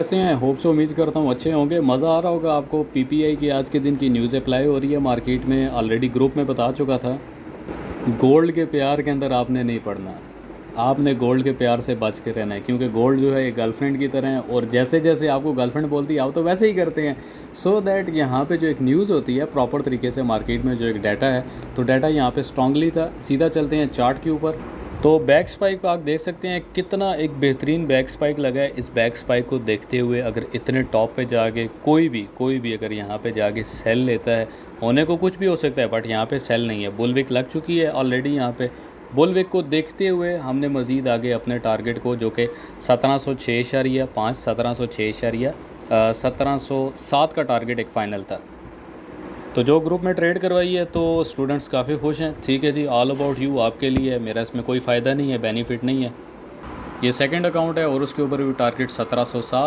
कैसे हैं? Hope so उम्मीद करता हूँ अच्छे होंगे। मज़ा आ रहा होगा आपको। पीपीआई की आज के दिन की न्यूज़ अप्लाई हो रही है मार्केट में। ऑलरेडी ग्रुप में बता चुका था। गोल्ड के प्यार के अंदर आपने नहीं पड़ना। आपने गोल्ड के प्यार से बच के रहना है, क्योंकि गोल्ड जो है एक गर्लफ्रेंड की तरह है, और जैसे जैसे आपको गर्लफ्रेंड बोलती है आप तो वैसे ही करते हैं। सो दैट यहाँ पे जो एक न्यूज़ होती है प्रॉपर तरीके से मार्केट में जो एक डाटा है, तो डाटा यहाँ पे स्ट्रांगली था। सीधा चलते हैं चार्ट के ऊपर। तो बैक स्पाइक आप देख सकते हैं कितना एक बेहतरीन बैक स्पाइक लगा है। इस बैक स्पाइक को देखते हुए अगर इतने टॉप पे जाके कोई भी अगर यहाँ पे जाके सेल लेता है, होने को कुछ भी हो सकता है, बट यहाँ पे सेल नहीं है। बुलविक लग चुकी है ऑलरेडी। यहाँ पे बुलविक को देखते हुए हमने मज़ीद आगे अपने टारगेट को, जो कि 1706.5 1707 का टारगेट एक फ़ाइनल था, तो जो ग्रुप में ट्रेड करवाई है, तो स्टूडेंट्स काफ़ी खुश हैं। ठीक है जी, ऑल अबाउट यू, आपके लिए है, मेरा इसमें कोई फ़ायदा नहीं है, बेनिफिट नहीं है। ये सेकंड अकाउंट है और उसके ऊपर भी टारगेट 1707